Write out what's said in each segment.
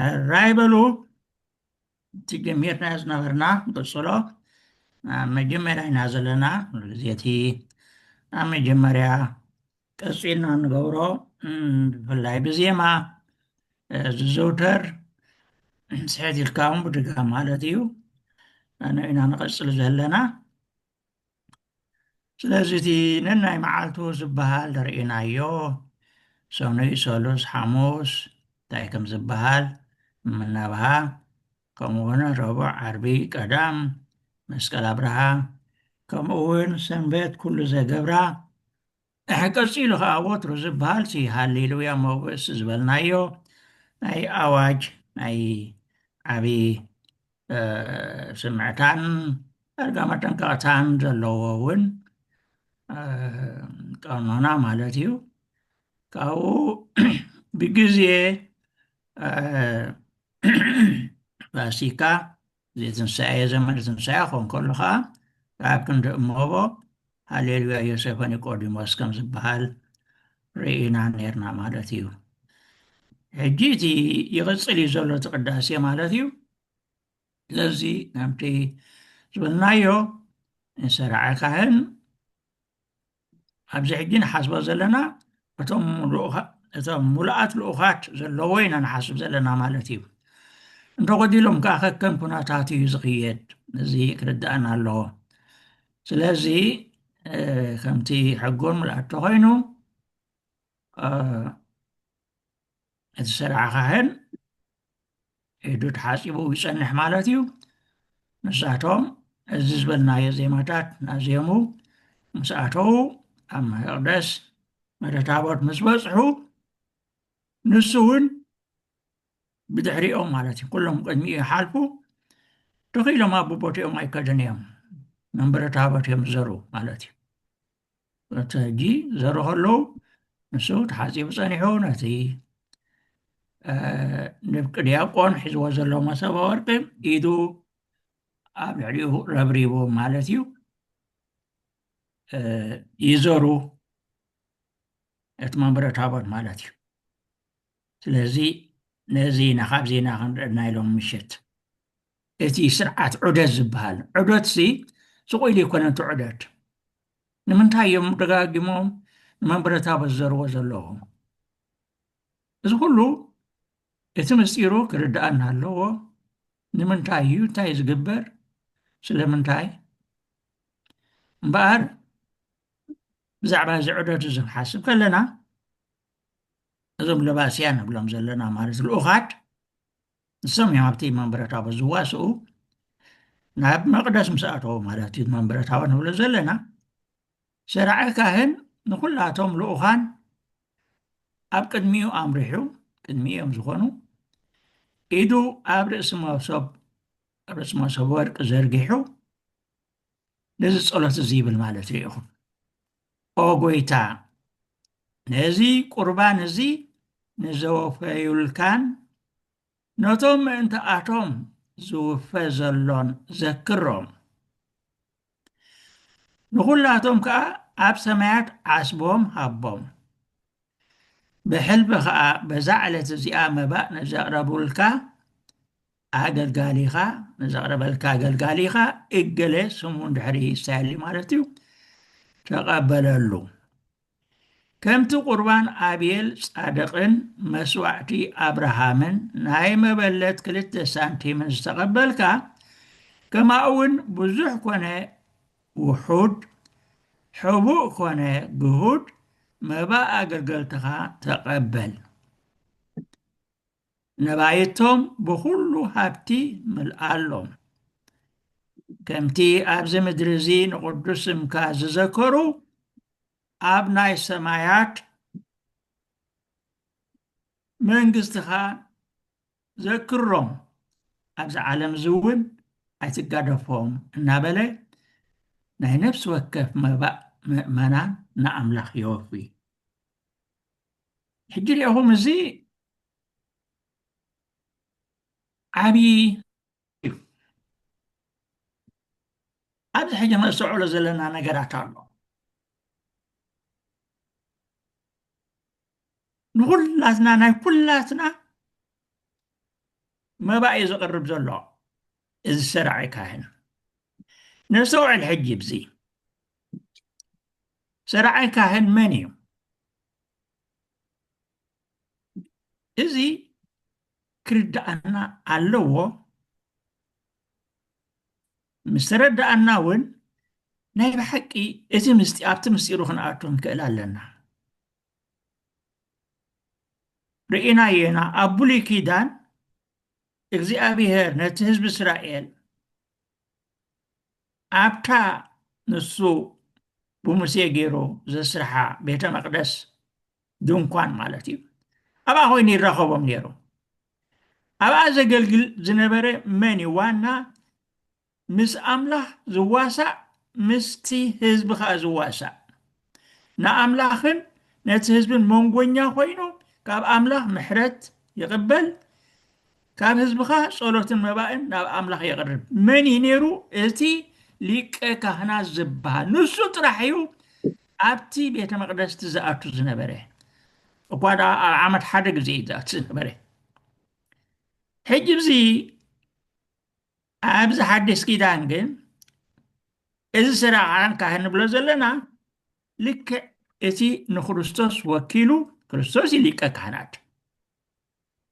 الرايبلو تجميرنا ዝነበርና ቅፅሎ መጀመርያ ኢና ዘለና ግዜቲ ኣብ መጀመርያ ቀፂልና ንገብሮ ብፍላይ ብዜማ ዝዝውተር ስሕት ኢልካ እውን ብድጋም ማለት እዩ ኢና ንቐፅል ዘለና ስለዚ እቲ ነናይ መዓልቱ ዝበሃል ርኢናዮ ሰኑይ ሰሉስ ሓሙስ እንታይ ከም ዝበሃል ምናብሃ ከምኡውን ረቡዕ ዓርቢ ቀዳም መስቀል ኣብርሃ ከምኡውን ሰንበት ኩሉ ዘገብራ ቀፂሉ ከዓ ወትሩ ዝበሃል እቲ ሃሌሉያ መውእስ ዝበልናዮ ናይ ኣዋጅ ናይ ዓብዪ ስምዕታን ዳርጋ መጠንቀቕታን ዘለዎ እውን ቀኖና ማለት እዩ ካብኡ ብግዜ ፋሲካ ትንሳኤ ዘመን ትንሳኤ ክኾን ከሎ ከዓ ካብ ክንዲ እሞቦ ሃሌሉያ ዮሴፍ ኒቆዲሞስ ከም ዝበሃል ርኢና ነርና ማለት እዩ ሕጂ እቲ ይቕፅል እዩ ዘሎ እቲ ቅዳሴ ማለት እዩ ስለዚ ከምቲ ዝብልናዮ ሰራዓ ካህን ኣብዚ ሕጂ ንሓስቦ ዘለና እቶም ሙሉኣት ልኡኻት ዘለዎ ኢና ንሓስብ ዘለና ማለት እዩ እንተጎዲሎም ከዓ ከከም ኩነታት እዩ ዝኽየድ እዚ ክርዳእና ኣለዎ ስለዚ ከምቲ ሕጎን ምልኣቶ ኮይኑ እቲ ሰራዓ ካህን ኢዱ ተሓፂቡ ይፀንሕ ማለት እዩ ንሳቶም እዚ ዝበልናዮ ዜማታት ናዜሙ ምስ ኣተው ኣብ መቅደስ መደታቦት ምስ በፅሑ ንሱ እውን ብድሕሪኦም ማለት እዩ ኩሎም ቅድሚኡ ይሓልፉ ተኺሎም ኣብ ቦቦትኦም ኣይከድን እዮም መንበረ ታቦት እዮም ዘሩ ማለት እዩ እቲ ሕጂ ዘሩ ከለዉ ንሱ ተሓፂቡ ፀኒሑ ነቲ ንብቂ ዲያቆን ሒዝዎ ዘሎ መሰበ ወርቂ ኢዱ ኣብ ልዕሊኡ ረብሪቡ ማለት እዩ ይዘሩ እቲ መንበረ ታቦት ማለት እዩ ስለዚ ነዚ ናኻብዚ ኢና ክንርአና ኢሎም ምሽት እቲ ስርዓት ዑደት ዝበሃል ዑደት ሲ ስቑኢሉ ይኮነን እቲ ዑደት ንምንታይ እዮም ደጋጊሞም ንመንበረ ታቦት ዘርዎ ዘለዉ እዚ ኩሉ እቲ ምስጢሩ ክርዳእና ኣለዎ ንምንታይ እዩ እንታይ ዝግበር ስለምንታይ እምበኣር ብዛዕባ እዚ ዑደት እዚ ክንሓስብ ከለና እዞም ለባስያን ንብሎም ዘለና ማለት ልኡኻት ንሶም እዮም ኣብቲ መንበረ ታቦት ዝዋስኡ ናብ መቅደስ ምስ ኣተዉ ማለት እዩ መንበረ ታቦት ንብሎ ዘለና ሰራዒ ካህን ንኩላቶም ልኡኻን ኣብ ቅድሚኡ ኣምሪሑ ቅድሚኦም ዝኾኑ ኢዱ ኣብ ርእሲ መሶብ ወርቂ ዘርጊሑ ነዚ ፀሎት እዚ ይብል ማለት እዩ ኢኹም ኦ ጎይታ ነዚ ቁርባን እዚ ንዘወፈዩልካን ነቶም ምእንተኣቶም ዝውፈ ዘሎን ዘክሮም ንኩላቶም ከዓ ኣብ ሰማያት ዓስቦም ሃቦም ብሕልቢ ከዓ በዛ ዕለት እዚኣ መባእ ነዘቕረቡልካ ኣገልጋሊኻ ነዘቕረበልካ ኣገልጋሊኻ እገለ ስሙ እንድሕሪ ይሳየሊ ማለት እዩ ተቐበለሉ ከምቲ ቁርባን ኣብየል ጻድቕን መስዋዕቲ ኣብርሃምን ናይ መበለት 2 ሳንቲምን ዝተቐበልካ ከማኡውን ብዙሕ ኮነ ውሑድ ሕቡእ ኮነ ግሁድ መባእ ኣገልገልትኻ ተቐበል ነባይቶም ብኩሉ ሃብቲ ምልኣሎም ከምቲ ኣብዚ ምድሪ እዚ ንቅዱስ ስምካ ዝዘከሩ ኣብ ናይ ሰማያት መንግስትኻ ዘክሮም ኣብዚ ዓለም እዚ እውን ኣይትጋደፎም እናበለ ናይ ነፍሲ ወከፍ መባእ ምእመናን ንኣምላኽ የወፊ ሕጂ ሪኢኹም እዚ ዓብዪ እዩ ኣብዚ ሕጂ ነስተውዕሎ ዘለና ነገራት ኣሎ ንኩላትና ናይ ኩላትና መባእ እዩ ዘቕርብ ዘሎ እዚ ሰራዓይ ካህን ነስተውዕል ሕጂ ብዚ ሰራዓይ ካህን መን እዩ እዚ ክርዳእና ኣለዎ ምስ ተረዳእና እውን ናይ ብሓቂ እቲ ኣብቲ ምስጢሩ ክንኣቱ ንክእል ኣለና ርኢና የና ኣብ ብሉይ ኪዳን እግዚኣብሔር ነቲ ህዝቢ እስራኤል ኣብታ ንሱ ብሙሴ ገይሩ ዘስርሓ ቤተ መቅደስ ድንኳን ማለት እዩ ኣብኣ ኮይኑ ይራኸቦም ነይሩ ኣብኣ ዘገልግል ዝነበረ መን እዩ ዋና ምስ ኣምላኽ ዝዋሳእ ምስቲ ህዝቢ ከዓ ዝዋሳእ ንኣምላኽን ነቲ ህዝብን መንጎኛ ኮይኑ ካብ ኣምላኽ ምሕረት ይቕበል ካብ ህዝብኻ ጸሎትን መባእን ናብ ኣምላኽ የቕርብ መን እዩ ነይሩ እቲ ሊቀ ካህናት ዝበሃል ንሱ ጥራሕ እዩ ኣብቲ ቤተ መቅደስቲ ዝኣቱ ዝነበረ እኳ ዳ ኣብ ዓመት ሓደ ግዜ እዩ ዝኣቱ ዝነበረ ሕጂ ብዚ ኣብዚ ሓድሽ ኪዳን ግን እዚ ሰራዓን ካህን ንብሎ ዘለና ልክዕ እቲ ንክርስቶስ ወኪሉ ክርስቶስ እዩ ሊቀ ካህናት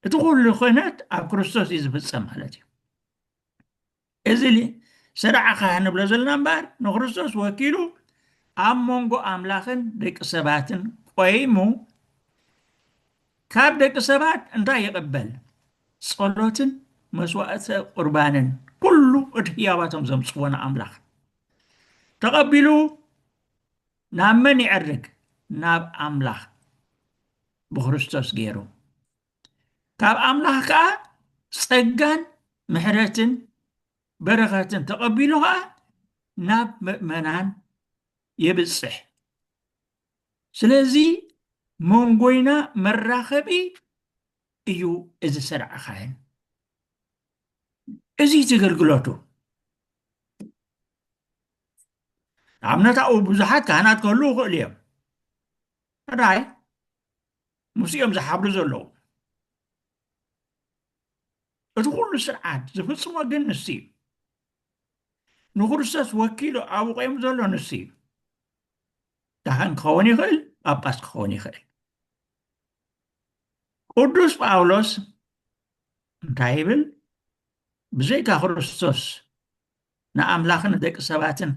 እቲ ኩሉ ክህነት ኣብ ክርስቶስ እዩ ዝፍፀም ማለት እዩ እዚ ሰራዓ ካህን ንብሎ ዘለና እምበር ንክርስቶስ ወኪሉ ኣብ መንጎ ኣምላኽን ደቂ ሰባትን ቆይሙ ካብ ደቂ ሰባት እንታይ ይቕበል ጸሎትን መስዋእቲ ቁርባንን ኩሉ እቲ ህያባቶም ዘምፅዎ ንኣምላኽ ተቐቢሉ ናብ መን ይዕርግ ናብ ኣምላኽ ብክርስቶስ ገይሩ ካብ ኣምላኽ ከዓ ጸጋን ምሕረትን በረኸትን ተቐቢሉ ከዓ ናብ ምእመናን የብፅሕ ስለዚ መንጎይና መራኸቢ እዩ እዚ ሰራዓ ካህን እዚ ትገልግሎቱ ኣብነታኡ ብዙሓት ካህናት ክህልው ይኽእሉ እዮም ራይ ምስኦም ዝሓብሩ ዘለዉ እቲ ኩሉ ስርዓት ዝፍፅሞ ግን ንሱ እዩ ንክርስቶስ ወኪሉ ኣብኡ ቆይሙ ዘሎ ንሱ እዩ ካህን ክኸውን ይኽእል ጳጳስ ክኸውን ይኽእል ቅዱስ ጳውሎስ እንታይ ይብል ብዘይካ ክርስቶስ ንኣምላኽን ደቂ ሰባትን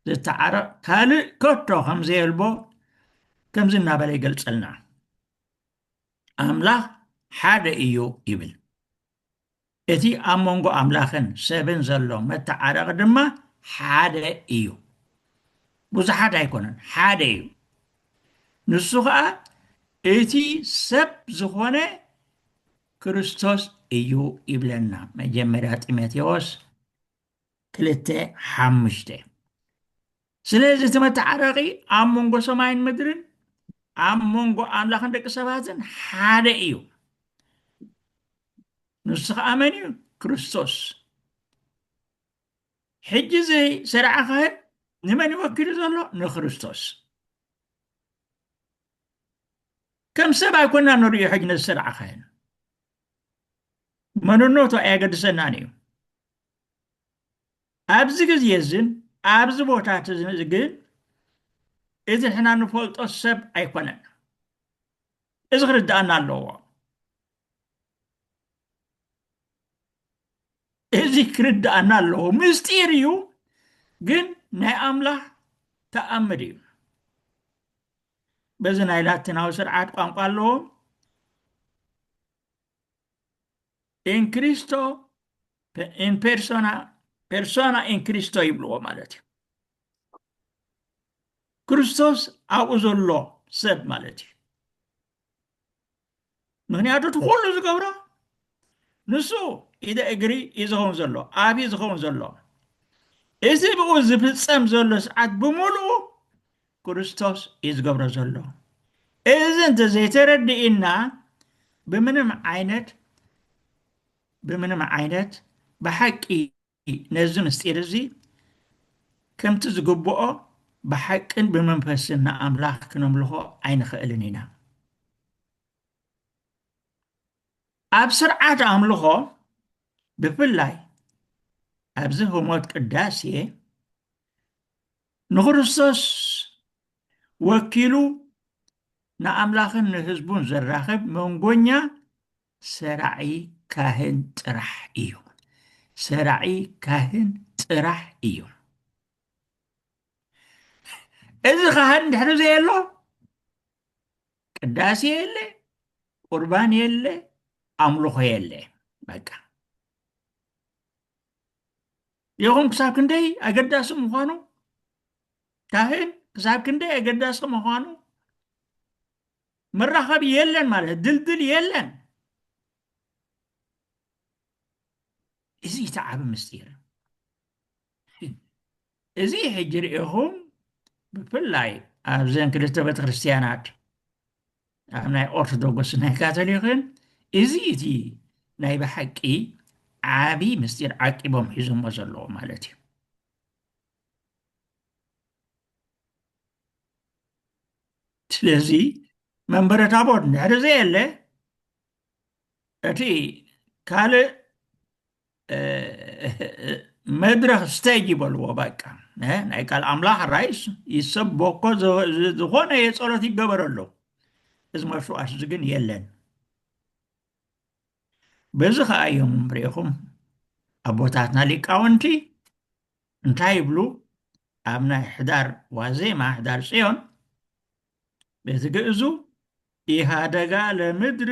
ዝተዓረቕ ካልእ ከቶ ከምዘየልቦ ከምዚ እናበለ ይገልፀልና ኣምላኽ ሓደ እዩ ይብል እቲ ኣብ መንጎ ኣምላኽን ሰብን ዘሎ መተዓረቕ ድማ ሓደ እዩ ብዙሓት ኣይኮነን ሓደ እዩ ንሱ ከዓ እቲ ሰብ ዝኾነ ክርስቶስ እዩ ይብለና መጀመርያ ጢሞቴዎስ 2:5 ስለዚ እቲ መተዓረቒ ኣብ መንጎ ሰማይን ምድርን ኣብ መንጎ ኣምላኽን ደቂ ሰባትን ሓደ እዩ ንሱ ከዓ መን እዩ ክርስቶስ ሕጂ እዚ ሰራዓ ካህን ንመን ይወክሉ ዘሎ ንክርስቶስ ከም ሰብ ኣይኮና ንሪኦ ሕጂ ነዚ ሰራዓ ካህን መንነቱ ኣየገድሰናን እዩ ኣብዚ ግዜ እዝን ኣብዚ ቦታት ግን እዚ ንሕና ንፈልጦ ሰብ ኣይኮነን እዚ ክርዳእና ኣለዎ እዚ ክርዳእና ኣለዎ ምስጢር እዩ ግን ናይ ኣምላኽ ተኣምድ እዩ በዚ ናይ ላቲናዊ ስርዓት ቋንቋ ኣለዎ ኢን ክሪስቶ ኢን ፐርሶና ኢን ክሪስቶ ይብልዎ ማለት እዩ ክርስቶስ ኣብኡ ዘሎ ሰብ ማለት እዩ ምክንያቱ እቲ ኩሉ ዝገብሮ ንሱ ኢደ እግሪ እዩ ዝኸውን ዘሎ ኣብ እዩ ዝኸውን ዘሎ እዚ ብኡ ዝፍፀም ዘሎ ሰዓት ብምሉኡ ክርስቶስ እዩ ዝገብሮ ዘሎ እዚ እንተዘይተረዲእና ብምንም ዓይነት ብሓቂ ነዚ ምስጢር እዚ ከምቲ ዝግብኦ ብሓቅን ብመንፈስን ንኣምላኽ ክነምልኾ ኣይንኽእልን ኢና ኣብ ስርዓት ኣምልኾ ብፍላይ ኣብዚ ህሞት ቅዳሴ ንክርስቶስ ወኪሉ ንኣምላኽን ንህዝቡን ዘራኽብ መንጎኛ ሰራዒ ካህን ጥራሕ እዩ። ሰራዒ ካህን ጥራሕ እዩ። እዚ ካህን ድሕሪ ዘየሎ ቅዳሴ የለ፣ ቁርባን የለ፣ ኣምልኾ የለ። በቃ ይኹም ክሳብ ክንደይ ኣገዳሲ ምዃኑ ካህን ክሳብ ክንደይ ኣገዳሲ ምዃኑ መራኸቢ የለን ማለት ድልድል የለን። እዚ ተዓቢ ምስጢር እዚ ሕጂ ርኢኹም ብፍላይ ኣብዘን ክልተ ቤተክርስትያናት ኣብ ናይ ኦርቶዶክስ ናይ ካቶሊክን እዚ እቲ ናይ ብሓቂ ዓብዪ ምስጢር ዓቂቦም ሒዞሞ ዘለዎ ማለት እዩ። ስለዚ መንበረ ታቦት ድሕሪ ዘየለ እቲ ካልእ መድረክ ስቴጅ ይበልዎ በቃ ናይ ቃል ኣምላኽ ራይስ ይሰበኮ ዝኾነ የፀሎት ይገበረሎ እዚ መስዋዕት እዚ ግን የለን። በዚ ከዓ እዮም ርኢኹም ኣቦታትና ሊቃውንቲ እንታይ ይብሉ ኣብ ናይ ሕዳር ዋዜማ ሕዳር ፅዮን ቤት ግእዙ ኢሃደጋ ለምድር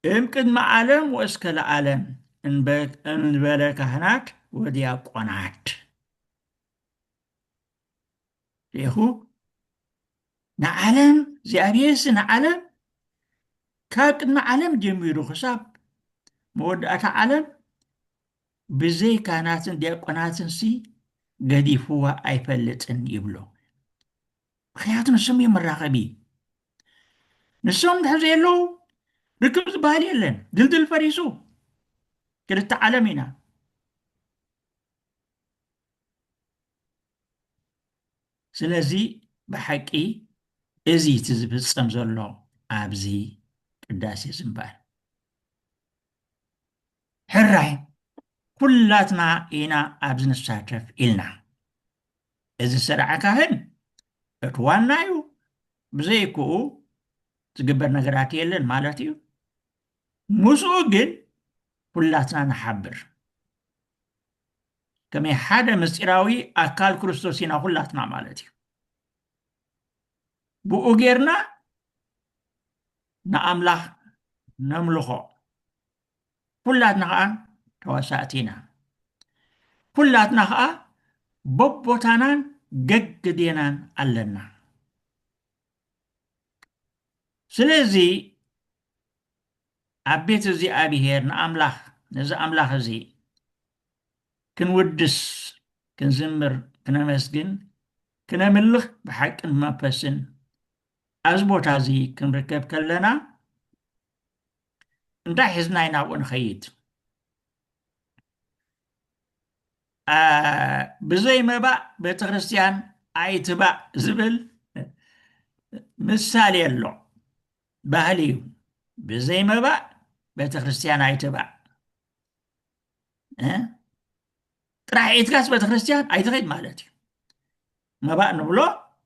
እምቅድመ ዓለም ወእስከ ለዓለም እንበለ ካህናት ወዲያቆናት ሪኹ ንዓለም እግዚኣብሔርሲ ንዓለም ካብ ቅድሚ ዓለም ጀሚሩ ክሳብ መወዳእታ ዓለም ብዘይ ካህናትን ዲያቆናትን ሲ ገዲፍዋ ኣይፈልጥን ይብሎ። ምክንያቱ ንሶም እዮም መራኸቢ። ንሶም ድሕሪ ዘየለዉ ርክብ ዝበሃል የለን። ድልድል ፈሪሱ ክልተ ዓለም ኢና። ስለዚ ብሓቂ እዚ እቲ ዝፍፀም ዘሎ ኣብዚ ቅዳሴ ዝምባል ሕራይ ኩላትና ኢና ኣብዚ ንሳተፍ ኢልና እዚ ሰራዓ ካህን እቲ ዋና እዩ። ብዘይክኡ ዝግበር ነገራት የለን ማለት እዩ። ምስኡ ግን ኩላትና ንሓብር ከመይ ሓደ ምስጢራዊ ኣካል ክርስቶስ ኢና ኩላትና ማለት እዩ። ብኡ ጌርና ንኣምላኽ ነምልኾ ኩላትና ከዓ ተዋሳእቲ ኢና። ኩላትና ከዓ በቦታናን ገግዴናን ኣለና። ስለዚ ኣብ ቤት እግዚኣብሔር ንኣምላኽ ነዚ ኣምላኽ እዚ ክንውድስ ክንዝምር ክነመስግን ክነምልኽ ብሓቅን መንፈስን ኣብዚ ቦታ እዚ ክንርከብ ከለና እንታይ ሒዝና ናብኡ ንኸይድ? ብዘይ መባእ ቤተክርስትያን ኣይትባእ ዝብል ምሳሌ ኣሎ፣ ባህሊ እዩ። ብዘይ መባእ ቤተክርስትያን ኣይትባእ ጥራሕ ኢትካስ ቤተክርስትያን ኣይትኸይድ ማለት እዩ። መባእ ንብሎ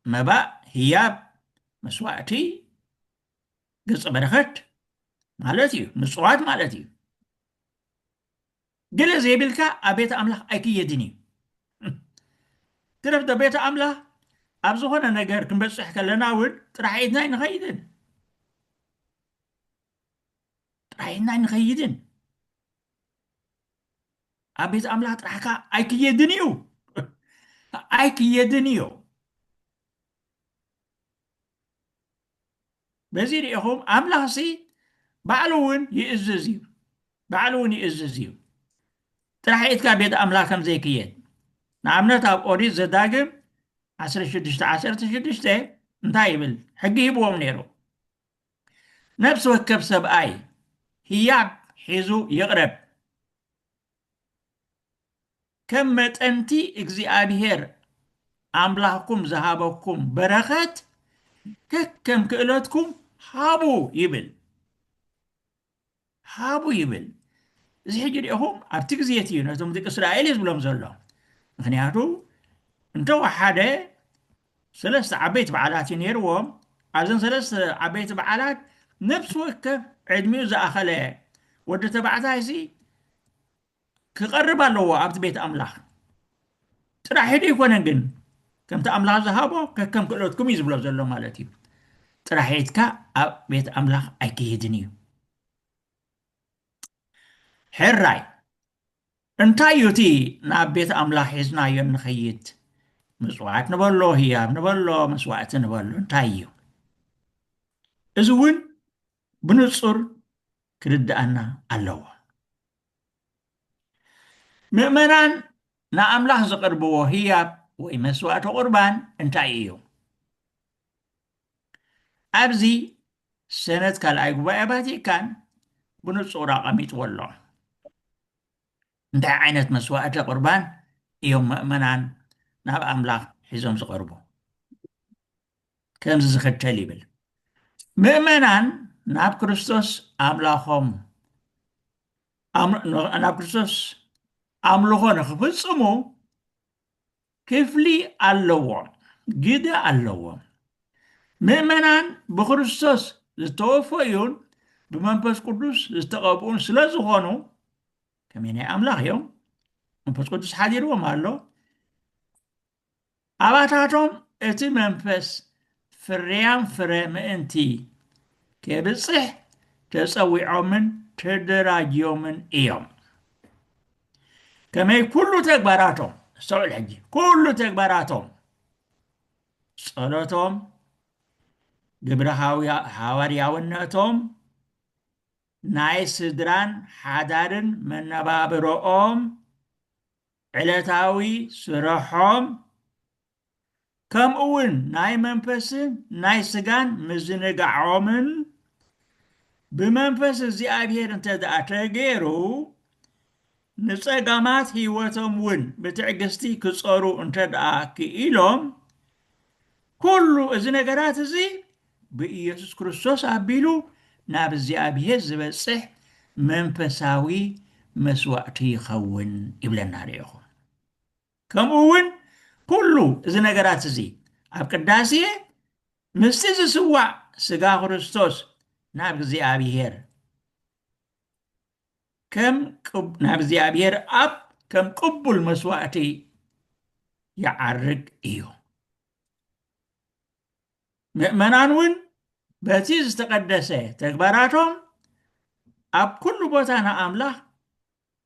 መባእ ህያብ መስዋዕቲ ገጸ በረኸት ማለት እዩ፣ ምጽዋት ማለት እዩ። ገለ ዘይብልካ ኣብ ቤተ ኣምላኽ ኣይክየድን እዩ። ትረፍተ ቤተ ኣምላኽ ኣብ ዝኾነ ነገር ክንበፅሕ ከለና እውን ጥራሕ ኢትና ንኸይድን ጥራይና ንኸይድን ኣብ ቤተ ኣምላኽ ጥራሕካ ኣይክየድን እዩ ኣይክየድን እዩ። በዚ ሪኢኹም ኣምላኽ ሲ ባዕሉ እውን ይእዝዝ እዩ፣ ባዕሉ እውን ይእዝዝ እዩ ጥራሕ ኢትካ ቤተ ኣምላኽ ከም ዘይክየድ። ንኣብነት ኣብ ኦሪት ዘዳግም 16:16 እንታይ ይብል? ሕጊ ሂብዎም ነይሩ። ነብሲ ወከብ ሰብኣይ ህያብ ሒዙ ይቕረብ፣ ከም መጠንቲ እግዚኣብሔር ኣምላኽኩም ዝሃበኩም በረኸት ከከም ክእለትኩም ሃቡ ይብል። ሃቡ ይብል እዚ ሕጂ ሪኢኹም ኣብቲ ግዜት እዩ ነቶም ደቂ እስራኤል እዩ ዝብሎም ዘሎ ምክንያቱ እንተወሓደ ሰለስተ ዓበይቲ በዓላት እዩ ነይርዎም ኣብዘን ሰለስተ ዓበይቲ በዓላት ነብሲ ወከፍ ዕድሚኡ ዝኣኸለ ወዲ ተባዕታይ ክቐርብ ኣለዎ ኣብቲ ቤት ኣምላኽ ጥራሕ ሄዱ ይኮነን ግን ከምቲ ኣምላኽ ዝሃቦ ከከም ክእለትኩም እዩ ዝብሎ ዘሎ ማለት እዩ ጥራሕ ሄድካ ኣብ ቤት ኣምላኽ ኣይክይድን እዩ ሕራይ እንታይ እዩ እቲ ናብ ቤት ኣምላኽ ሒዝናዮ ንኸይድ ምጽዋዕት ንበሎ ህያብ ንበሎ መስዋዕቲ ንበሎ እንታይ እዩ እዚ እውን ብንጹር ክርድኣና ኣለዎ ምእመናን ንኣምላኽ ዘቕርብዎ ህያብ ወይ መስዋዕቲ ቁርባን እንታይ እዩ ኣብዚ ሰነድ ካልኣይ ጉባኤ ቫቲካን ብንጹር ኣቐሚጥዎ ኣሎ እንታይ ዓይነት መስዋዕቲ ቁርባን እዮም ምእመናን ናብ ኣምላኽ ሒዞም ዝቐርቡ ከምዚ ዝኽተል ይብል ምእመናን ናብ ክርስቶስ ኣምላኾም ናብ ክርስቶስ ኣምልኾ ንኽፍጽሙ ክፍሊ ኣለዎም ግደ ኣለዎም ምእመናን ብክርስቶስ ዝተወፈዩን ብመንፈስ ቅዱስ ዝተቐብኡን ስለ ዝኾኑ ከመይ ናይ ኣምላኽ እዮም መንፈስ ቅዱስ ሓዲርዎም ኣሎ ኣባታቶም እቲ መንፈስ ፍርያም ፍረ ምእንቲ ከብፅሕ ተፀዊዖምን ተደራጅዮምን እዮም ከመይ ኩሉ ተግባራቶም استوعب الحجي كل تكباراتهم صلاتهم جبر حوارياونتهم ناي سدران حدارن من نبابرهم علتاوي سرحهم كم اون ناي منفسن ناي سجان مزنقعومن بمنفس زي ابير انت دعتغيرو ንፀጋማት ህይወቶም እውን ብትዕግስቲ ክፀሩ እንተደኣ ክኢሎም ኩሉ እዚ ነገራት እዚ ብኢየሱስ ክርስቶስ ኣቢሉ ናብ እግዚኣብሔር ዝበፅሕ መንፈሳዊ መስዋዕቲ ይኸውን ይብለና ርኢኹም ከምኡ እውን ኩሉ እዚ ነገራት እዚ ኣብ ቅዳሴ ምስቲ ዝስዋዕ ስጋ ክርስቶስ ናብ እግዚኣብሔር كم نبزي أبير أب كم قبل مسواتي يعرق إيو مؤمنانون باتيز تقدسه تكبراتهم أب كل بوتانا أملاح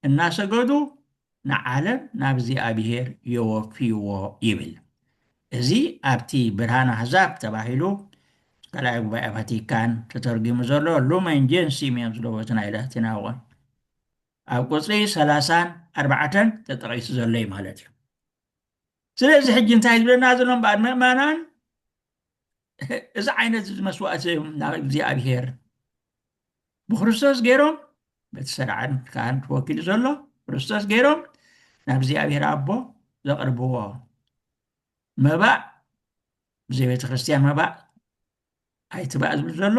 الناس قدو نعلم نبزي أبير يوفيو يبل زي أبتي برهان حزاب تباهلو كلا يقبع فاتيكان تترجم زلو لومين جنسي ميمزلو بوتنا إله تناوان ኣብ ቁፅሪ 34 ተጠቂሱ ዘሎ እዩ ማለት እዩ ስለዚ ሕጂ እንታይ ዝብለና ዘሎ እምበር ምእመናን እዚ ዓይነት መስዋዕቲ ናብ እግዚኣብሔር ብክርስቶስ ገይሮም በቲ ሰራዓን ካህን ተወኪሉ ዘሎ ክርስቶስ ገይሮም ናብ እግዚኣብሔር ኣቦ ዘቕርብዎ መባእ ብዘይ ቤተ ክርስቲያን መባእ ኣይትባእ ዝብል ዘሎ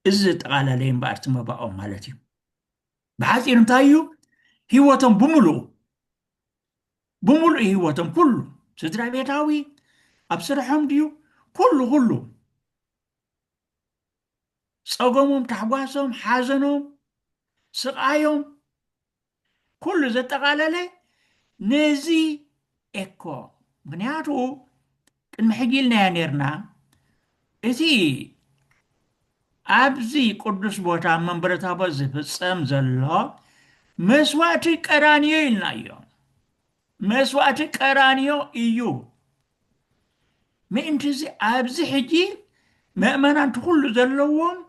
እዚ ዘጠቓለለ እምበር እቲ መባኦም ማለት እዩ بحاجة نتايو هيوتهم بملو هيوتهم كله سدرا بيتاوي أبصرهم ديو كله صوغمهم تحباسهم حازنهم سقايهم كل ذات تغالالي نزي إكو بنياتو المحجيلنا ينيرنا إذي أبزي قدس بوتا من برتا بزي فسام زلو مسواتي كرانيو إلنايو مسواتي كرانيو إيو ما انتزي أبزي حجي مأمنا تقول زلوهم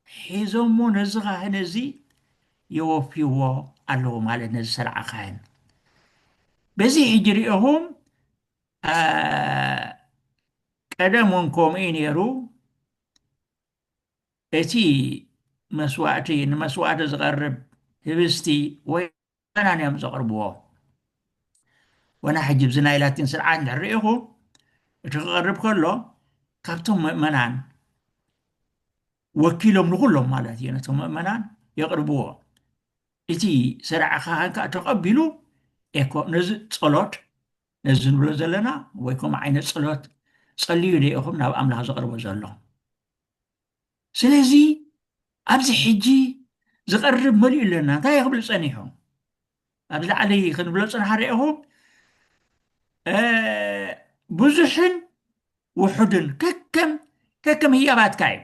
حيزمو نزغا هنزي يوفيو اللهم على نزل عخان بزي حجريهم قدمونكم إن يرو اتي مسواتي مسوات زغرب هبستي وانا نيم زغربوه وانا حجب زنايلاتين سرعان لرئيخو تغرب كله كابتهم مؤمنان وكيلهم لغلهم مالاتي نتهم مؤمنان የቅርብዎ እቲ ስራዕኻ ከዓ ተቐቢሉ ኤኮ ነዚ ጸሎት ነዚ ንብሎ ዘለና ወይ ከምኡ ዓይነት ጸሎት ጸልዩ ደኢኹም ናብ ኣምላኽ ዘቕርቦ ዘሎ ስለዚ ኣብዚ ሕጂ ዝቐርብ መሊኡ ኣለና እንታይ ክብል ጸኒሑ ኣብዚ ላዕሊ ክንብሎ ጽንሓ ኢኹም ብዙሕን ውሑድን ከከም ህያባትካ እዩ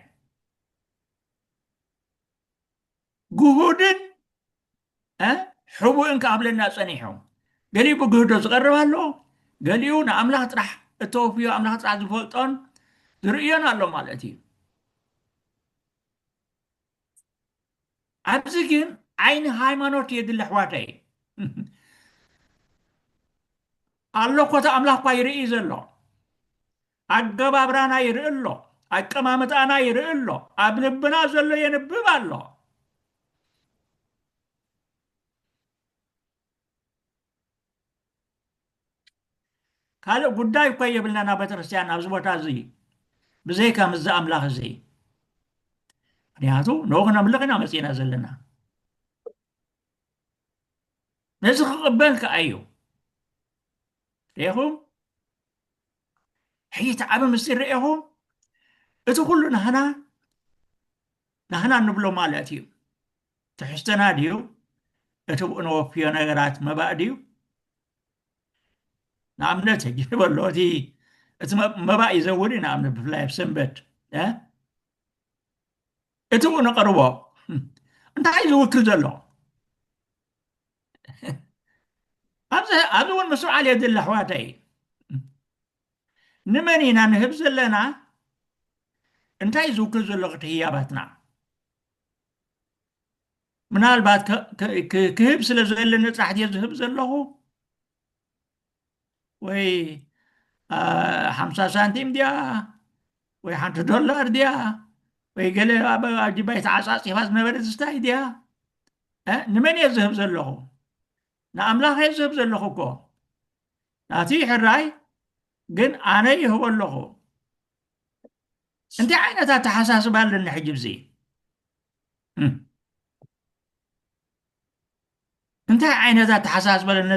ጉሁድን ሕቡእን ክኣብለና ጸኒሑ ገሊኡ ብግህዶ ዝቐርብ ኣሎ ገሊኡ ንኣምላኽ ጥራሕ እተወፍዮ ኣምላኽ ጥራሕ ዝፈልጦን ዝርእዮን ኣሎ ማለት እዩ ኣብዚ ግን ዓይኒ ሃይማኖት የድሊ ኣሕዋተይ ኣሎ ኮታ ኣምላኽ እኳ ይርኢ ዘሎ ኣገባብራና ይርኢ ኣሎ ኣቀማምጣና ይርኢ ኣሎ ኣብ ልብና ዘሎ የንብብ ኣሎ ካልእ ጉዳይ እኳ የብልናና ቤተክርስትያን ኣብዚ ቦታ እዚ ብዘይካ ምዝ ኣምላኽ እዚ ምክንያቱ ንኡ ክነምልኽ ኢና መፂና ዘለና ነዚ ክቕበል ከዓ እዩ ሪኢኹም ሕጂ እቲ ዓብ ምስጢር ሪኢኹም እቲ ኩሉ ናህና ንብሎ ማለት እዩ ትሕዝተና ድዩ እቲ ብኡ ነወፍዮ ነገራት መባእ ድዩ ንኣብነት ሕጂ ንበሎ እቲ መባእ ይዘውር እዩ ንኣብነት ብፍላይ ኣብ ሰንበት እቲ ብኡ ነቐርቦ እንታይ ዝውክል ዘሎ ኣብዚ እውን ምስዑ የድሊ ኣሕዋተይ ንመን ኢና ንህብ ዘለና እንታይ ዝውክል ዘሎ እቲ ህያባትና ምናልባት ክህብ ስለ ዘለኒ ጥራሕ ድየ ዝህብ ዘለኹ ወይ 50 ሳንቲም ድያ ወይ $1 ድያ ወይ ገለ ኣብ ጅባይ ተዓፃፂፋ ዝነበረ ዝስታይ ድያ ንመን እየ ዝህብ ዘለኹ ንኣምላኽ እየ ዝህብ ዘለኹ እኮ ናቲ ሕራይ ግን ኣነ ይህቦ ኣለኹ እንታይ ዓይነታት ተሓሳስባ ኣለኒ ሕጂ ብዚ እንታይ ዓይነታት ተሓሳስባ ኣለኒ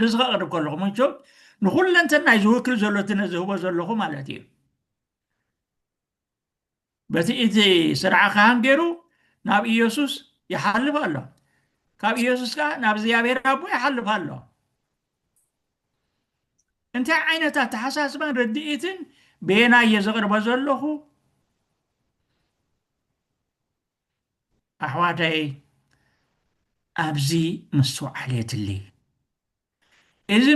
ነዚ ከቕርብ ከለኹ ምንቾም ንኩለንተናይ ዝውክል ዘሎ እቲ ነዝህቦ ዘለኹ ማለት እዩ በቲ እቲ ስርዓኻን ገይሩ ናብ ኢየሱስ ይሓልፍ ኣሎ ካብ ኢየሱስ ከዓ ናብ እግዚኣብሔር ኣቦ ይሓልፍ ኣሎ እንታይ ዓይነታት ተሓሳስባን ረድኢትን ቤና እየ ዘቕርቦ ዘለኹ ኣሕዋተይ ኣብዚ ምስትውዓል የድሊ እዚ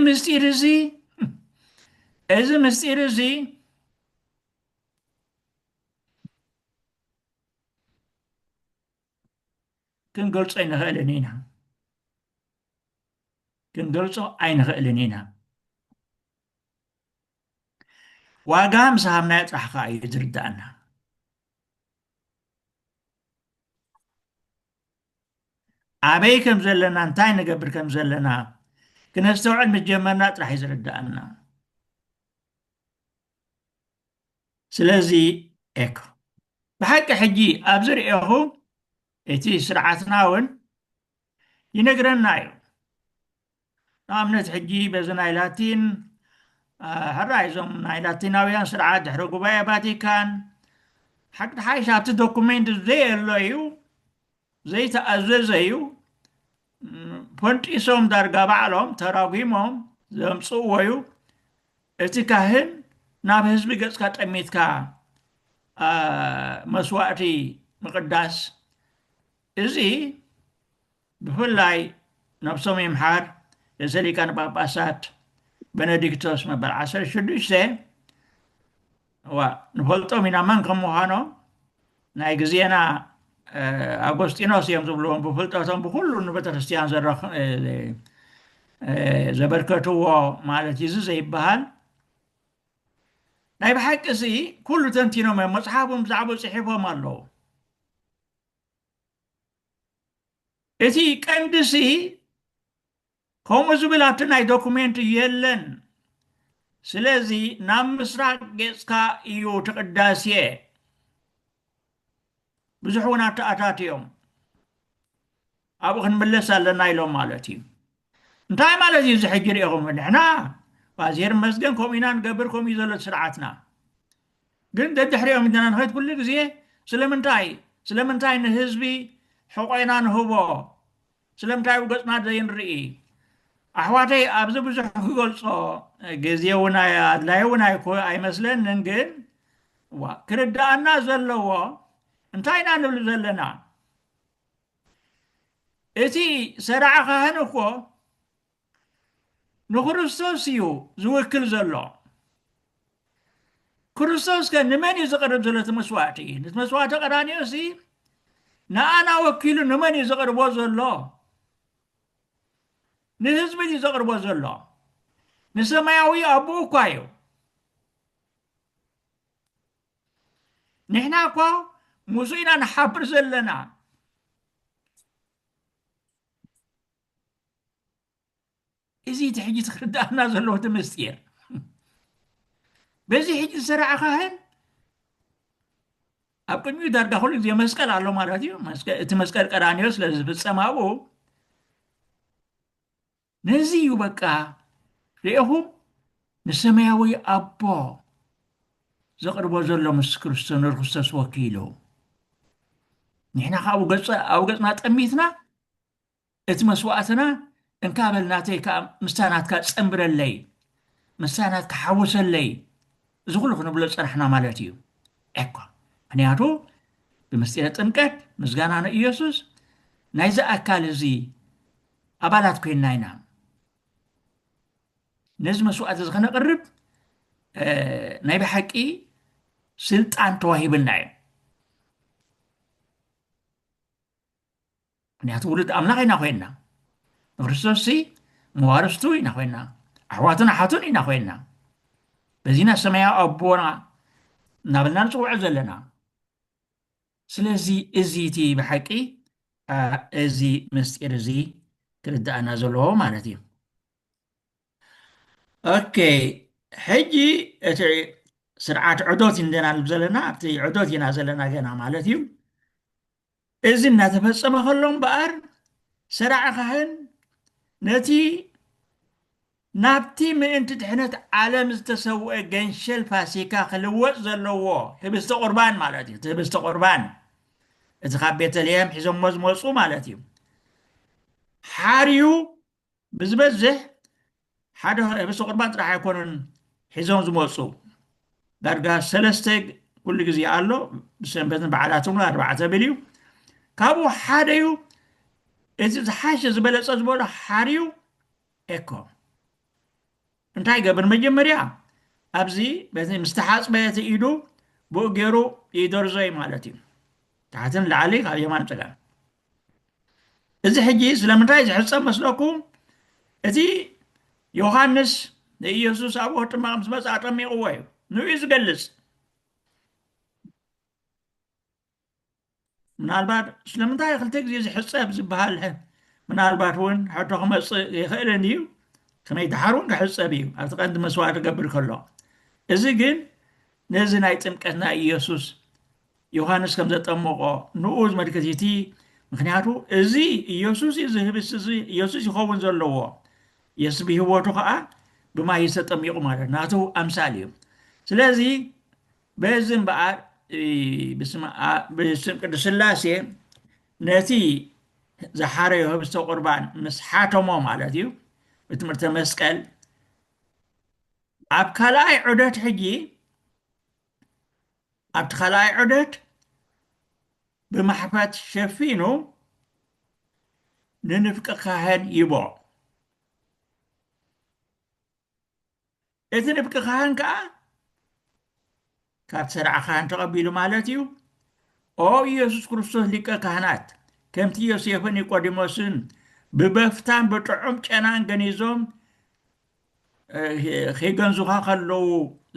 ምስጢር እዚ ክንገልጾ ኣይንኽእልን ኢና ዋጋ ምስ ሃብናዮ ጥራሕ ከዓ እዩ ዝርዳእና ኣበይ ከም ዘለና እንታይ ንገብር ከም ዘለና ክነስተውዕል ምስ ጀመርና ጥራሕ እዩ ዝርዳእና ስለዚ ኤኮ ብሓቂ ሕጂ ኣብዚ ሪኢኹም እቲ ስርዓትና እውን ይነግረና እዩ ንኣብነት ሕጂ በዚ ናይ ላቲን ሕራይ እዞም ናይ ላቲናውያን ስርዓት ድሕሪ ጉባኤ ቫቲካን ሓቂ ሓይሽ ኣብቲ ዶኩሜንት ዘየሎ እዩ ዘይተኣዘዘ እዩ ፈንጢሶም ዳርጋ ባዕሎም ተራጒሞም ዘምፅእዎ እዩ እቲ ካህን ናብ ህዝቢ ገጽካ ጠሚትካ መስዋእቲ ምቅዳስ እዚ ብፍላይ ነብሶም ይምሓር ርእሰ ሊቃነ ጳጳሳት ቤኔዲክቶስ መበል 16 ንፈልጦም ኢና መን ከም ምዃኖም ናይ ግዜና ኣጎስጢኖስ እዮም ዝብልዎም ብፍልጠቶም ብኩሉ ንቤተክርስትያን ዘበርከትዎ ማለት እዩ ዘይበሃል ናይ ብሓቂ እዚ ኩሉ ተንቲኖም እዮም መፅሓፎም ብዛዕባ ፅሒፎም ኣለዉ እቲ ቀንዲሲ ከምኡ ዝብል ኣብቲ ናይ ዶኩሜንት የለን ስለዚ ናብ ምስራቅ ገጽካ እዩ ትቅዳስየ ብዙሕ እውን ኣተኣታት እዮም ኣብኡ ክንምለስ ኣለና ኢሎም ማለት እዩ እንታይ ማለት እዩ ዝሕጂ ሪኢኹም ንሕና ባዜር መስገን ከምኡ ኢና ንገብር ከምኡ እዩ ዘሎ ስርዓትና ግን ደድሕሪኦም ኢና ንኸይድ ኩሉ ግዜ ስለምንታይ ንህዝቢ ሕቆና ንህቦ ስለምንታይ ገፅና ዘይንርኢ ኣሕዋተይ ኣብዚ ብዙሕ ክገልፆ ግዜ እውን ኣድላይ እውን ኣይመስለንን ግን ክርዳእና ዘለዎ እንታይ ኢና ንብል ዘለና እቲ ሰራዕ ካህን እኮ ንክርስቶስ እዩ ዝውክል ዘሎ ክርስቶስ ከ ንመን እዩ ዘቕርብ ዘሎ እቲ መስዋዕቲ እቲ መስዋዕቲ ቀዳንዮ እሲ ንኣና ወኪሉ ንመን እዩ ዘቕርቦ ዘሎ ንህዝቢ እዩ ዘቕርቦ ዘሎ ንሰማያዊ ኣቦ እኳ እዩ ንሕና እኳ ሙሱ ኢና ንሓብር ዘለና እዚ እቲ ሕጂ ትክርዳእና ዘለዎ እቲ ምስጢር በዚ ሕጂ ዝሰራዕ ካህን ኣብ ቅድሚኡ ዳርጋ ኩሉ ግዜ መስቀል ኣሎ ማለት እዩ እቲ መስቀል ቀዳንዮ ስለ ዝፍፀም ኣብኡ ነዚ እዩ በቃ ሪኢኹም ንሰማያዊ ኣቦ ዘቕርቦ ዘሎ ምስ ክርስቶስ ወኪሉ ንሕና ከዓ ኣብ ገፅና ጠሚትና እቲ መስዋዕትና እንካበልናተይ ከዓ ምሳናትካ ፀንብረለይ ምሳናትካ ሓውሰለይ እዚ ኩሉ ክንብሎ ፀናሕና ማለት እዩ እኳ ምክንያቱ ብምስጢረ ጥምቀት ምስጋና ንኢየሱስ ናይዚ ኣካል እዚ ኣባላት ኮይንና ኢና ነዚ መስዋዕት እዚ ክነቅርብ ናይ ብሓቂ ስልጣን ተዋሂብና እዩ ምክንያቱ ውሉድ ኣምላኽ ኢና ኮይንና ንክርስቶስ መዋርስቱ ኢና ኮይንና ኣሕዋትን ኣሓቱን ኢና ኮይንና በዚና ሰማያዊ ኣቦና እናበልና ንፅውዖ ዘለና ስለዚ እዚ እቲ ብሓቂ እዚ ምስጢር እዚ ክርዳእና ዘለዎ ማለት እዩ ኦኬ ሕጂ እቲ ስርዓት ዕዶት እንደና ዘለና ኣብቲ ዕዶት ኢና ዘለና ገና ማለት እዩ እዚ እናተፈፀመ ከሎ እምበኣር ሰራዕ ካህን ነቲ ናብቲ ምእንቲ ድሕነት ዓለም ዝተሰውአ ገንሸል ፋሲካ ክልወጥ ዘለዎ ህብስተ ቁርባን ማለት እዩ እቲ ህብስተ ቁርባን እቲ ካብ ቤተልሔም ሒዞሞ ዝመፁ ማለት እዩ ሓርዩ ብዝበዝሕ ሓደ ህብስተ ቁርባን ጥራሕ ኣይኮኑን ሒዞም ዝመፁ ዳርጋ ሰለስተ ኩሉ ግዜ ኣሎ ብሰንበትን በዓላትን ኣርባዕተ ብል እዩ ካብኡ ሓደ እዩ እቲ ዝሓሸ ዝበለፀ ዝበሎ ሓርዩ ኤኮ እንታይ ገብር መጀመርያ ኣብዚ ምስተሓፅበ እቲ ኢዱ ብኡ ገይሩ ይደርዞይ ማለት እዩ ታሕትን ላዕሊ ካብ የማን ፀጋም እዚ ሕጂ ስለምንታይ ዝሕፀብ መስለኩም እቲ ዮሃንስ ንኢየሱስ ኣብ ጥማቕ ምስ መፅኣ ጠሚቕዎ እዩ ንዑ ዝገልፅ ምናልባት ስለምንታይ ክልተ ግዜ ዝሕፀብ ዝበሃል ምናልባት እውን ሕቶ ክመፅእ ይኽእልን እዩ ከመይ ድሓር እውን ክሕፀብ እዩ ኣብቲ ቀንዲ መስዋዕቲ ክገብር ከሎ እዚ ግን ነዚ ናይ ጥምቀት ናይ ኢየሱስ ዮሃንስ ከም ዘጠመቆ ንኡ ዝመልክት እቲ ምክንያቱ እዚ ኢየሱስ እዩ ዝህብስ እዚ ኢየሱስ ይኸውን ዘለዎ ኢየሱስ ብሂወቱ ከዓ ብማይ ዝተጠሚቑ ማለት ናቱ ኣምሳል እዩ ስለዚ በዚ እምበኣር ብስም ቅዱስ ስላሴ ነቲ ዝሓረዮ ህብስተ ቁርባን ምስ ሓተሞ ማለት እዩ ብትምህርተ መስቀል ኣብ ካልኣይ ዑደት ሕጂ ኣብቲ ካልኣይ ዑደት ብማሕፈት ሸፊኑ ንንፍቂ ካህን ይቦ እቲ ንፍቂ ካህን ከዓ ካብ ሰራዕ ካህን ተቐቢሉ ማለት እዩ ኦ ኢየሱስ ክርስቶስ ሊቀ ካህናት ከምቲ ዮሴፍን ኒቆዲሞስን ብበፍታን ብጥዑም ጨናን ገኒዞም ከይገንዙኻ ከለዉ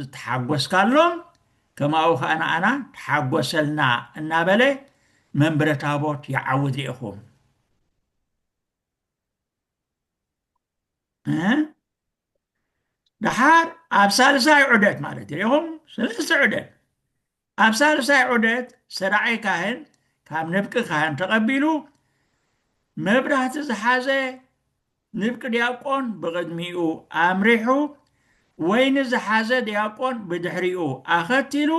ዝተሓጎስካሎም ከምኡ ከዓ ንኣና ተሓጎሰልና እናበለ መንበረ ታቦት ይዓውድ ኢኹም ድሓር ኣብ ሳልሳይ ዑደት ማለት ኢኹም ሰለስተ ዑደት ኣብ ሳልሳይ ዑደት ሰራዓይ ካህን ካብ ንፍቂ ካህን ተቐቢሉ መብራህቲ ዝሓዘ ንፍቂ ዲያቆን ብቅድሚኡ ኣምሪሑ ወይኒ ዝሓዘ ዲያቆን ብድሕሪኡ ኣኸቲሉ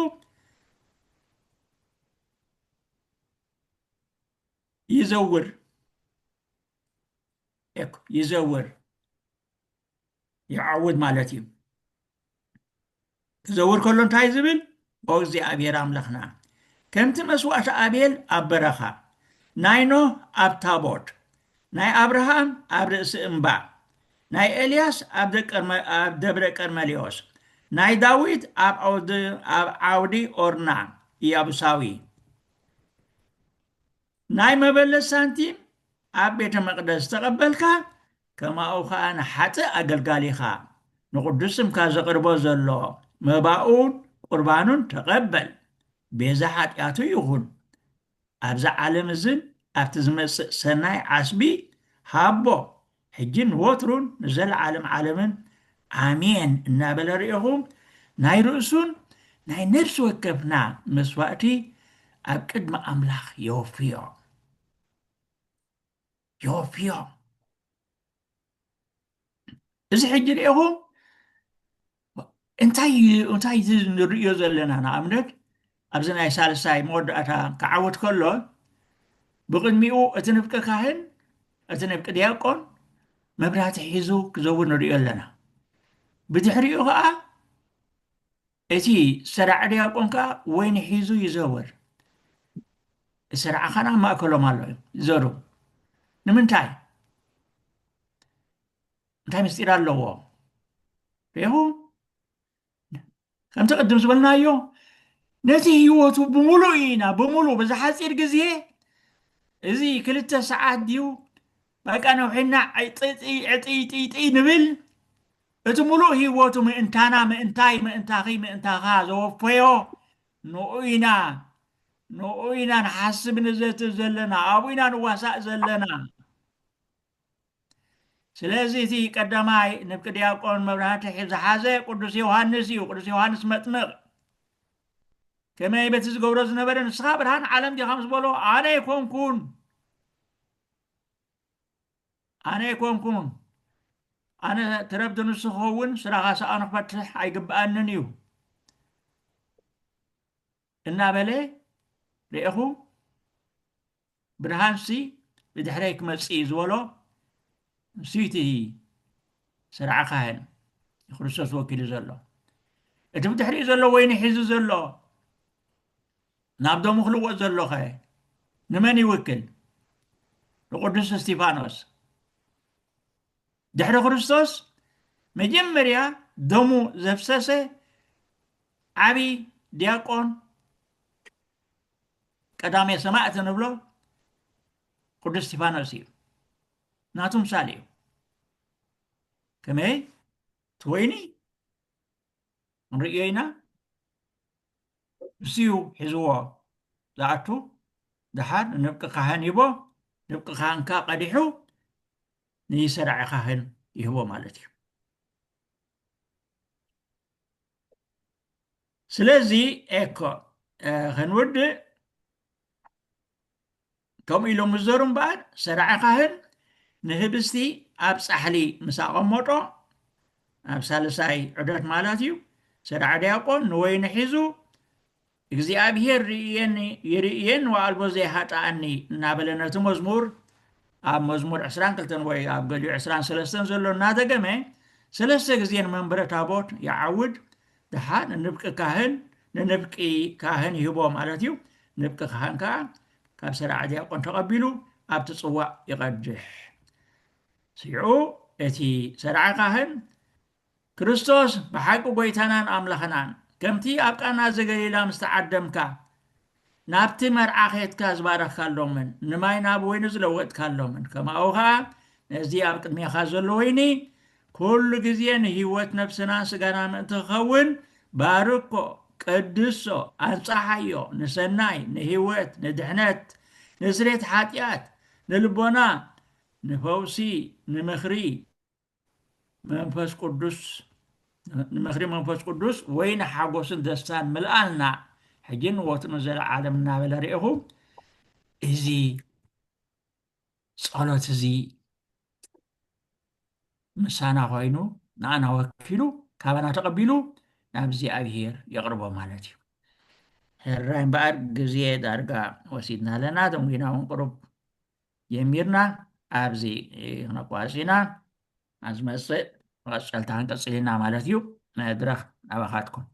ይዘውር ይዘውር ይዓውድ ማለት እዩ ክዘውር ከሎ እንታይ ዝብል ኦ እግዚኣብሔር ኣምላኽና ከምቲ መስዋእቲ ኣቤል ኣብ በረኻ ናይ ኖህ ኣብ ታቦት ናይ አብርሃም ኣብ ርእሲ እምባ ናይ ኤልያስ ኣብ ደብረ ቀርሜሎስ ናይ ዳዊት ኣብ ዓውዲ ኦርና ኢያቡሳዊ ናይ መበለት ሳንቲም ኣብ ቤተ መቅደስ ተቐበልካ ከማኡ ከዓ ንሓጥእ ኣገልጋሊኻ ንቅዱስ ስምካ ዘቅርቦ ዘሎ መባኡን ቁርባኑን ተቐበል ቤዛ ሓጢኣቱ ይኹን ኣብዛ ዓለም እዝን ኣብቲ ዝመፅእ ሰናይ ዓስቢ ሃቦ ሕጂን ወትሩን ንዘለዓለም ዓለምን ኣሜን እናበለ ርኢኹም ናይ ርእሱን ናይ ነፍሲ ወከፍና መስዋእቲ ኣብ ቅድሚ ኣምላኽ የወፍዮ እዚ ሕጂ ርኢኹም እንታይ ንሪኦ ዘለና ንኣብነት ኣብዚ ናይ ሳልሳይ መወዳእታ ክዓወት ከሎ ብቅድሚኡ እቲ ንፍቂ ካህን እቲ ንፍቂ ዲያቆን መብራህቲ ሒዙ ክዘውር ንሪኦ ኣለና ብድሕሪኡ ከዓ እቲ ሰራዕ ዲያቆን ከዓ ወይኒ ሒዙ ይዘውር ሰራዕኻና ማእከሎም ኣሎ ይዘሩ ንምንታይ እንታይ ምስጢር ኣለዎ ሪኢኹም ከምቲ ቅድም ዝበልናዮ ነቲ ህይወቱ ብምሉእ ኢና ብምሉእ ብዝሓፂር ግዜ እዚ 2 ሰዓት ድዩ በቃ ነውሒና ዕጢጢጢጢ ንብል እቲ ሙሉእ ህይወቱ ምእንታና ምእንታኺ ምእንታኻ ዘወፈዮ ንኡ ኢና ንሓስብ ንዘትር ዘለና ኣብኡ ኢና ንዋሳእ ዘለና ስለዚ እቲ ቀዳማይ ንፍቂ ዲያቆን መብራህቲ ዝሓዘ ቅዱስ ዮሃንስ እዩ ቅዱስ ዮሃንስ መጥምቕ ከመይ በቲ ዝገብሮ ዝነበረ ንስኻ ብርሃን ዓለም ዲኻ ምስ በሎ ኣነ ኣይኮንኩን ኣነ ትረብቲ ንሱ ክኸውን ስራኻ ሰኣኑ ክፈትሕ ኣይግብኣንን እዩ እናበለ ርኢኹ ብርሃንሲ ብድሕረይ ክመፅእ ዝበሎ ንስይቲ ስርዓ ካህን ክርስቶስ ወኪሉ ዘሎ እቲ ብድሕሪኡ ዘሎ ወይኒ ሒዙ ዘሎ ናብ ደሙ ክልወጥ ዘሎ ኸ ንመን ይውክል ንቅዱስ እስጢፋኖስ ድሕሪ ክርስቶስ መጀመርያ ደሙ ዘፍሰሰ ዓብይ ዲያቆን ቀዳማይ ሰማዕቲ ንብሎ ቅዱስ እስጢፋኖስ እዩ ናቱ ምሳሌ እዩ ከመይ እቲ ወይኒ ንሪኦ ኢና ንስዩ ሒዝዎ ዝኣቱ ድሓር ንፍቂ ካህን ሂቦ ንፍቂ ካህንካ ቀዲሑ ንሰራዒ ካህን ይህቦ ማለት እዩ ስለዚ ኤኮ ክንውድእ ከምኡ ኢሎም ዝዘሩ እምበኣር ሰራዒ ካህን ንህብስቲ ኣብ ፃሕሊ ምስ ኣቐመጦ ኣብ ሳልሳይ ዑደት ማለት እዩ ሰራዒ ዲያቆን ንወይኒ ሒዙ እግዚኣብሔር ይርእየን ወኣልቦ ዘይሃጣኣኒ እናበለ ነቲ መዝሙር ኣብ መዝሙር 22 ወይ ኣብ ገሊኡ 23 ዘሎ እናደገመ 3 ግዜ ንመንበረ ታቦት ይዓውድ ድሓር ንንፍቂ ካህን ይህቦ ማለት እዩ ንፍቂ ካህን ከዓ ካብ ሰራዕ ዲያቆን ተቐቢሉ ኣብቲ ፅዋዕ ይቐድሕ ስዒዑ እቲ ሰራዕ ካህን ክርስቶስ ብሓቂ ጎይታናን ኣምላኽናን ከምቲ ኣብ ቃና ዘገሊላ ምስ ተዓደምካ ናብቲ መርዓ ኸትካ ዝባረኽካሎምን ንማይ ናብ ወይኒ ዝለወጥካሎምን ከማኡ ከዓ ነዚ ኣብ ቅድሚኻ ዘሎ ወይኒ ኩሉ ግዜ ንህይወት ነፍስናን ስጋና ምእንቲ ክኸውን ባርኮ ቅድሶ ኣንጻሓዮ ንሰናይ ንህይወት ንድሕነት ንስሬት ሓጢኣት ንልቦና ንፈውሲ ንምኽሪ መንፈስ ቅዱስ ወይኒ ሓጎስን ደስታን ምልኣልና ሕጂን ወትኑ ዘለዓለም እናበለ ርኢኹም እዚ ጸሎት እዚ ምሳና ኮይኑ ንኣና ወኪሉ ካባና ተቐቢሉ ናብ እግዚኣብሔር የቕርቦ ማለት እዩ። ሕራይ እምበኣር ግዜ ዳርጋ ወሲድና ኣለና እቶም ጊናውን ቁሩብ ጀሚርና ኣብዚ ክነቋፂና ኣብ ዝመፅእ መቐፀልታ ክንቀፅል ኢና ማለት እዩ። መድረኽ ናባኻትኩም።